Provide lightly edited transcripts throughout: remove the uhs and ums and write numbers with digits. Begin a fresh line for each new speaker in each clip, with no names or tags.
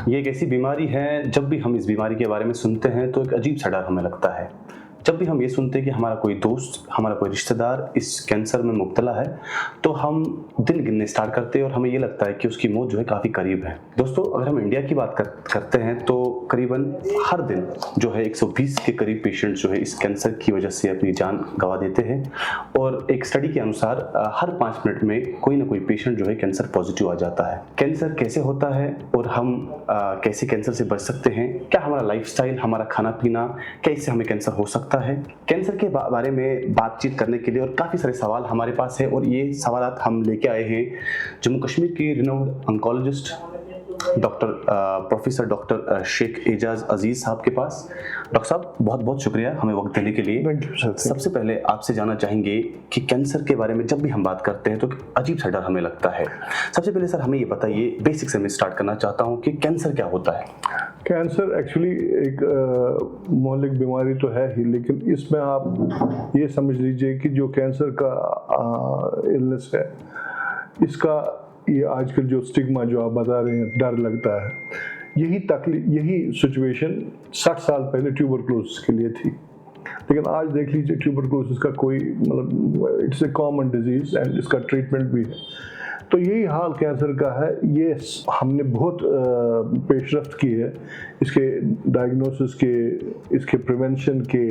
ये एक ऐसी बीमारी है, जब भी हम इस बीमारी के बारे में सुनते हैं तो एक अजीब सा डर हमें लगता है। जब भी हम ये सुनते हैं कि हमारा कोई दोस्त, हमारा कोई रिश्तेदार इस कैंसर में मुब्तला है, तो हम दिन गिनने स्टार्ट करते हैं और हमें ये लगता है कि उसकी मौत जो है काफ़ी करीब है। दोस्तों, अगर हम इंडिया की बात करते हैं तो करीबन हर दिन जो है 120 के करीब पेशेंट जो है इस कैंसर की वजह से अपनी जान गंवा देते हैं। और एक स्टडी के अनुसार हर 5 मिनट में कोई ना कोई पेशेंट जो है कैंसर पॉजिटिव आ जाता है। कैंसर कैसे होता है और हम कैसे कैंसर से बच सकते हैं? क्या हमारा लाइफस्टाइल, हमारा खाना पीना, क्या इससे हमें कैंसर हो सकता है? कैंसर के बारे में बातचीत करने के लिए और काफ़ी सारे सवाल हमारे पास है, और ये सवालात हम लेके आए हैं जम्मू कश्मीर के renowned oncologist professor doctor Sheikh Ejaz Aziz Sahab के पास। डॉक्टर साहब, बहुत बहुत शुक्रिया हमें वक्त देने के लिए। सबसे पहले आपसे जानना चाहेंगे कि कैंसर के बारे में जब भी हम बात करते हैं तो अजीब सा डर हमें लगता है। सबसे पहले सर हमें ये बताइए, बेसिक से मैं स्टार्ट करना चाहता हूँ कि कैंसर क्या होता है?
कैंसर एक्चुअली एक मौलिक बीमारी तो है ही, लेकिन इसमें आप ये समझ लीजिए कि जो कैंसर का इलनेस है, इसका ये आजकल जो स्टिग्मा जो आप बता रहे हैं, डर लगता है, यही सिचुएशन 60 साल पहले ट्यूबरक्लोसिस के लिए थी। लेकिन आज देख लीजिए, ट्यूबरक्लोसिस का कोई मतलब it's a common disease and इसका ट्रीटमेंट भी है। तो यही हाल कैंसर का है। ये हमने बहुत पेशरफ्त की है इसके डायग्नोसिस के, इसके प्रिवेंशन के,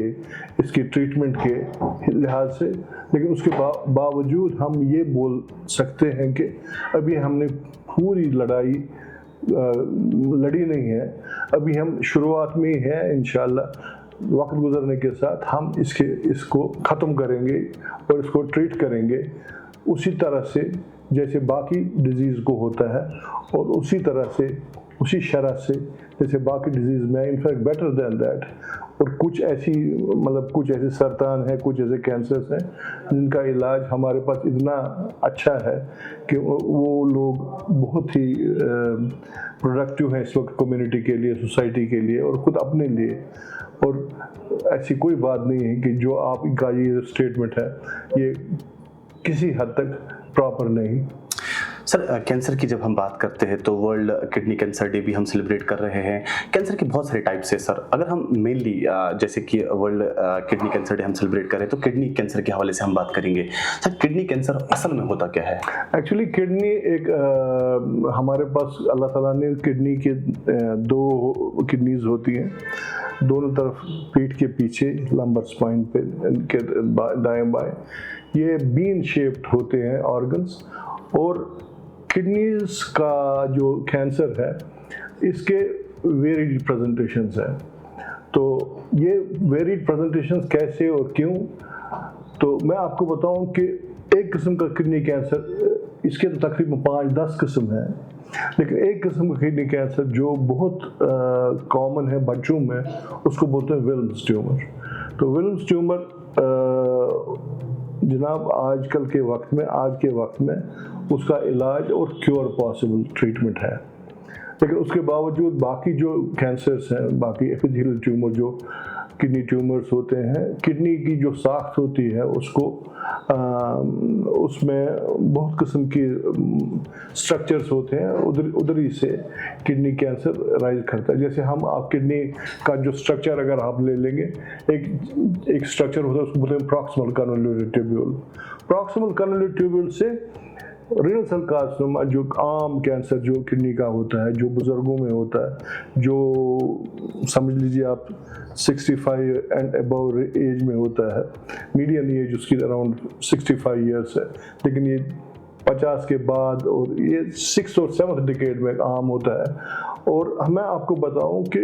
इसके ट्रीटमेंट के लिहाज से, लेकिन उसके बावजूद हम ये बोल सकते हैं कि अभी हमने पूरी लड़ाई लड़ी नहीं है। अभी हम शुरुआत में ही है। इंशाल्लाह वक्त गुजरने के साथ हम इसको ख़त्म करेंगे और इसको ट्रीट करेंगे उसी तरह से जैसे बाकी डिजीज़ को होता है, और उसी तरह से, उसी शरह से जैसे बाकी डिजीज़ में, इनफैक्ट बेटर दैन दैट। और कुछ ऐसे सरतान है, कुछ ऐसे कैंसर्स हैं जिनका इलाज हमारे पास इतना अच्छा है कि वो लोग बहुत ही प्रोडक्टिव हैं इस वक्त कम्युनिटी के लिए, सोसाइटी के लिए और ख़ुद अपने लिए। और ऐसी कोई बात नहीं है कि जो आपका ये स्टेटमेंट है ये किसी हद तक प्रॉपर नहीं।
सर, कैंसर की जब हम बात करते हैं तो वर्ल्ड किडनी कैंसर डे भी हम सेलिब्रेट कर रहे हैं। कैंसर के बहुत सारे टाइप्स हैं सर। अगर हम मेनली जैसे कि वर्ल्ड किडनी कैंसर डे हम सेलिब्रेट करें तो किडनी कैंसर के हवाले से हम बात करेंगे। सर, किडनी कैंसर असल में होता क्या है?
एक्चुअली किडनी एक हमारे पास अल्लाह ताला ने किडनी के 2 किडनीज होती हैं दोनों तरफ, पीठ के पीछे लंबर स्पाइन पे के दाएं बाएं। ये बीन शेप्ड होते हैं ऑर्गन्स। और किडनीज का जो कैंसर है इसके वेरिड प्रेजेंटेशंस हैं। तो ये वेरिड प्रेजेंटेशंस कैसे और क्यों, तो मैं आपको बताऊं कि एक किस्म का किडनी कैंसर, इसके तो तकरीबन 5-10 किस्म हैं, लेकिन एक किस्म का किडनी कैंसर जो बहुत कॉमन है बच्चों में, उसको बोलते हैं विल्म्स ट्यूमर। तो विल्म्स ट्यूमर जनाब आज के वक्त में उसका इलाज और क्योर पॉसिबल ट्रीटमेंट है। लेकिन उसके बावजूद बाकी जो कैंसर्स हैं, बाकी एपिथेलियल ट्यूमर जो किडनी ट्यूमर्स होते हैं, किडनी की जो साख्त होती है उसको उसमें बहुत किस्म की स्ट्रक्चर्स होते हैं, उधर ही से किडनी कैंसर राइज करता है। जैसे हम आप किडनी का जो स्ट्रक्चर अगर आप ले लेंगे, एक स्ट्रक्चर होता है उसको बोलते हैं proximal convoluted tubule. Proximal convoluted tubule से रीनल सेल कार्सिनोमा, जो आम कैंसर जो किडनी का होता है, जो बुजुर्गों में होता है, जो समझ लीजिए आप 65 एंड अबव एज में होता है, मीडियन एज उसकी अराउंड 65 ईयर्स है, लेकिन ये 50 के बाद और ये 6th और 7th डिकेड में आम होता है। और मैं आपको बताऊं कि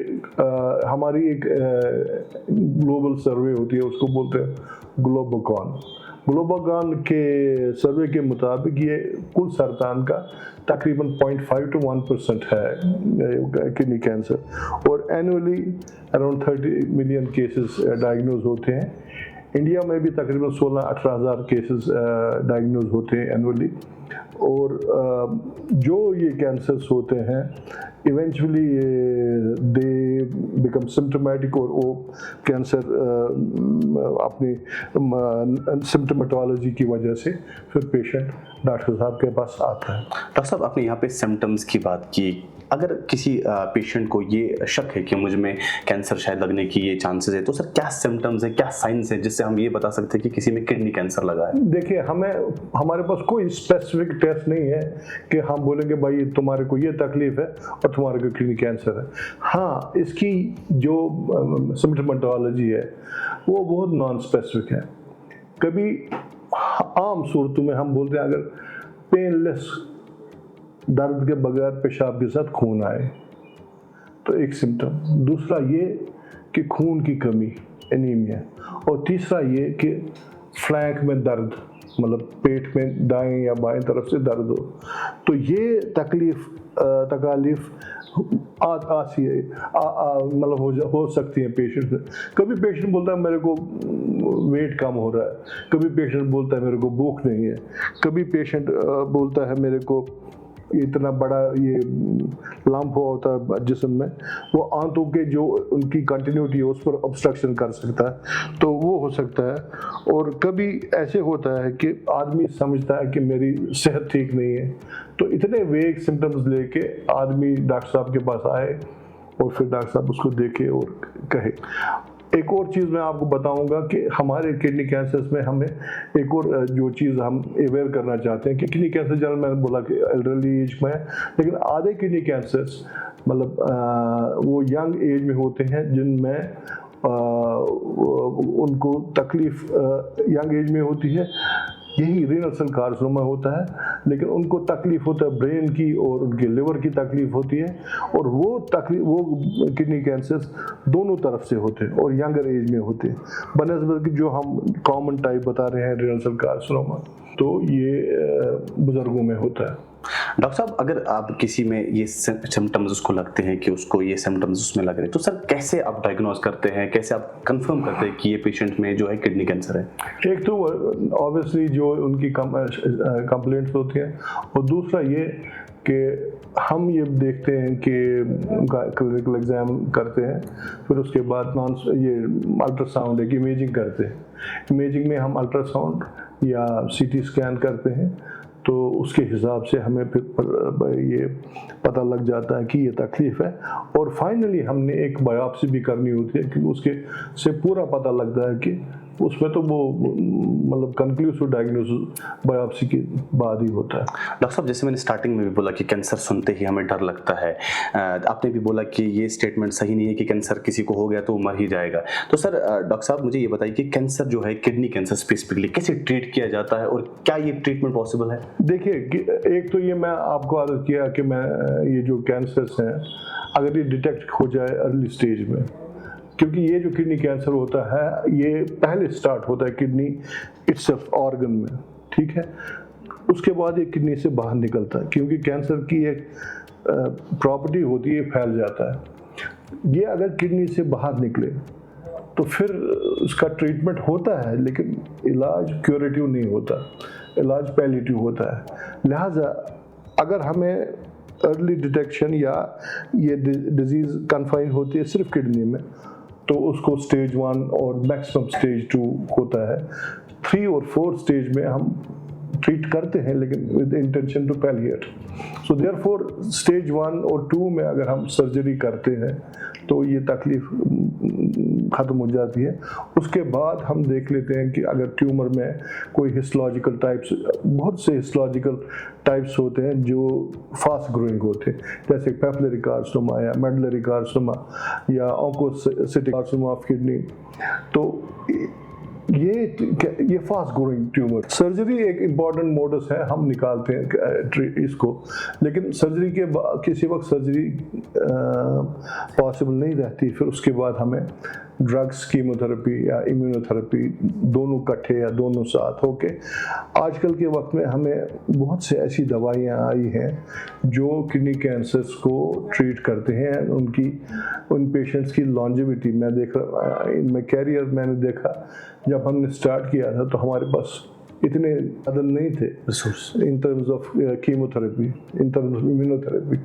हमारी एक ग्लोबल सर्वे होती है, उसको बोलते हैं ग्लोबोकॉन के सर्वे के मुताबिक ये कुल सरतान का तकरीबन 0.5 to 1% है किडनी कैंसर, और annually around 30 million cases diagnose होते हैं। इंडिया में भी तकरीबन 16-18 हज़ार केसेस डायग्नोज होते हैं एनुअली। और जो ये कैंसर्स होते हैं इवेंचुअली दे बिकम सिम्टोमेटिक, और वो कैंसर अपनी सिम्टोमेटोलॉजी की वजह से फिर पेशेंट डॉक्टर साहब के पास आता है।
डॉक्टर साहब, आपने यहाँ पे सिम्टम्स की बात की, अगर किसी पेशेंट को ये शक है कि मुझ में कैंसर शायद लगने की ये चांसेस है, तो सर क्या सिम्टम्स है, क्या साइंस है जिससे हम ये बता सकते हैं कि किसी में किडनी कैंसर लगा है?
देखिए, हमारे पास कोई स्पेसिफिक टेस्ट नहीं है कि हम बोलेंगे भाई तुम्हारे को ये तकलीफ है और तुम्हारे को किडनी कैंसर है। हाँ, इसकी जो सिम्टोमेटोलॉजी है वो बहुत नॉन स्पेसिफिक है। कभी आम सूरतों में हम बोलते हैं अगर पेनलेस, दर्द के बगैर पेशाब के साथ खून आए तो एक सिम्टम, दूसरा ये कि खून की कमी, एनीमिया, और तीसरा ये कि फ्लैंक में दर्द, मतलब पेट में दाएं या बाएं तरफ से दर्द हो। तो ये तकालीफ मतलब हो सकती है पेशेंट में। कभी पेशेंट बोलता है मेरे को वेट कम हो रहा है, कभी पेशेंट बोलता है मेरे को भूख नहीं है, कभी पेशेंट बोलता है मेरे को इतना बड़ा ये लंप हुआ होता है जिस्म में, वो आंतों के जो उनकी कंटिन्यूटी है उस पर ऑब्स्ट्रक्शन कर सकता है, तो वो हो सकता है। और कभी ऐसे होता है कि आदमी समझता है कि मेरी सेहत ठीक नहीं है, तो इतने वेग सिम्टम्स लेके आदमी डॉक्टर साहब के पास आए और फिर डॉक्टर साहब उसको देखे और कहे। एक और चीज़ मैं आपको बताऊंगा कि हमारे किडनी कैंसर्स में हमें एक और जो चीज़ हम अवेयर करना चाहते हैं कि किडनी कैंसर जनरल मैंने बोला कि एल्डरली एज में है, लेकिन आधे किडनी कैंसर्स मतलब वो यंग एज में होते हैं जिनमें उनको तकलीफ यंग एज में होती है। यही रीनल सेल कार्सिनोमा होता है, लेकिन उनको तकलीफ होता है ब्रेन की और उनके लिवर की तकलीफ होती है, और वो किडनी कैंसर्स दोनों तरफ से होते हैं और यंगर एज में होते हैं बनस्बत की जो हम कॉमन टाइप बता रहे हैं रीनल सेल कार्सिनोमा, तो ये बुजुर्गों में होता है।
डॉक्टर साहब, अगर आप किसी में ये सिम्टम्स उसको लगते हैं कि उसको ये सिम्टम्स उसमें लग रहे हैं, तो सर कैसे आप डायग्नोज करते हैं, कैसे आप कंफर्म करते हैं कि ये पेशेंट में जो है किडनी कैंसर है?
एक तो ऑब्वियसली जो उनकी कंप्लेंट्स होती हैं, और दूसरा ये कि हम ये देखते हैं कि उनका क्लिनिकल एग्जाम करते हैं, फिर उसके बाद ये अल्ट्रासाउंड एक इमेजिंग करते हैं। इमेजिंग में हम अल्ट्रासाउंड या सीटी स्कैन करते हैं, तो उसके हिसाब से हमें फिर ये पता लग जाता है कि ये तकलीफ है, और फाइनली हमने एक बायोप्सी भी करनी होती है कि उसके से पूरा पता लगता है कि उसमें तो वो मतलब कंक्लूसिव डायग्नोसिस बायोप्सी के बाद ही होता है।
डॉक्टर साहब, जैसे मैंने स्टार्टिंग में भी बोला कि कैंसर सुनते ही हमें डर लगता है, आपने भी बोला कि ये स्टेटमेंट सही नहीं है कि कैंसर किसी को हो गया तो वो मर ही जाएगा। तो सर डॉक्टर साहब मुझे ये बताइए कि कैंसर जो है, किडनी कैंसर स्पेसिफिकली, कैसे ट्रीट किया जाता है और क्या ये ट्रीटमेंट पॉसिबल है?
देखिए, एक तो ये मैं आपको अर्ज किया कि मैं ये जो कैंसर्स हैं अगर ये डिटेक्ट हो जाए अर्ली स्टेज में, क्योंकि ये जो किडनी कैंसर होता है ये पहले स्टार्ट होता है किडनी इट्सेल्फ ऑर्गन में, ठीक है, उसके बाद ये किडनी से बाहर निकलता है, क्योंकि कैंसर की एक प्रॉपर्टी होती है, फैल जाता है। ये अगर किडनी से बाहर निकले तो फिर उसका ट्रीटमेंट होता है, लेकिन इलाज क्यूरेटिव नहीं होता, इलाज पैलिएटिव होता है। लिहाजा अगर हमें अर्ली डिटेक्शन या ये डिजीज़ कन्फाइन होती है सिर्फ किडनी में, तो उसको स्टेज 1 और मैक्सिमम स्टेज 2 होता है। 3 और 4 स्टेज में हम ट्रीट करते हैं, लेकिन with intention to palliate. So therefore stage 1 और 2 में अगर हम सर्जरी करते हैं तो ये तकलीफ ख़त्म हो जाती है। उसके बाद हम देख लेते हैं कि अगर ट्यूमर में कोई हिस्टोलॉजिकल टाइप्स, बहुत से हिस्टोलॉजिकल टाइप्स होते हैं जो फास्ट ग्रोइंग होते हैं, जैसे पेपिलरी कार्सिनोमा या मेडुलरी कार्सिनोमा या ऑन्कोसिटिक कार्सिनोमा ऑफ किडनी, तो ये फास्ट ग्रोइंग ट्यूमर। सर्जरी एक इम्पॉर्टेंट मोडस है, हम निकालते हैं इसको, लेकिन सर्जरी के किसी वक्त सर्जरी पॉसिबल नहीं रहती, फिर उसके बाद हमें ड्रग्स, कीमोथेरेपी या इम्यूनोथेरेपी दोनों इकट्ठे या दोनों साथ होके, आजकल के वक्त में हमें बहुत से ऐसी दवाइयाँ आई हैं जो किडनी कैंसर्स को ट्रीट करते हैं। उन पेशेंट्स की लॉन्जेविटी मैं देख रहा, इनमें कैरियर मैंने देखा, जब हमने स्टार्ट किया था तो हमारे पास इतने साधन नहीं थे in terms of chemotherapy, in terms of immunotherapy,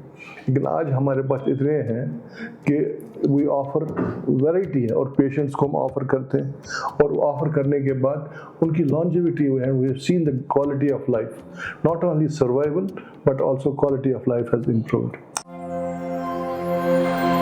लेकिन आज हमारे पास इतने हैं कि वी ऑफर वैरायटी है और पेशेंट्स को हम ऑफर करते हैं, और ऑफर करने के बाद उनकी longevity and we have seen the quality of life, not only survival but also quality of life has improved.
है।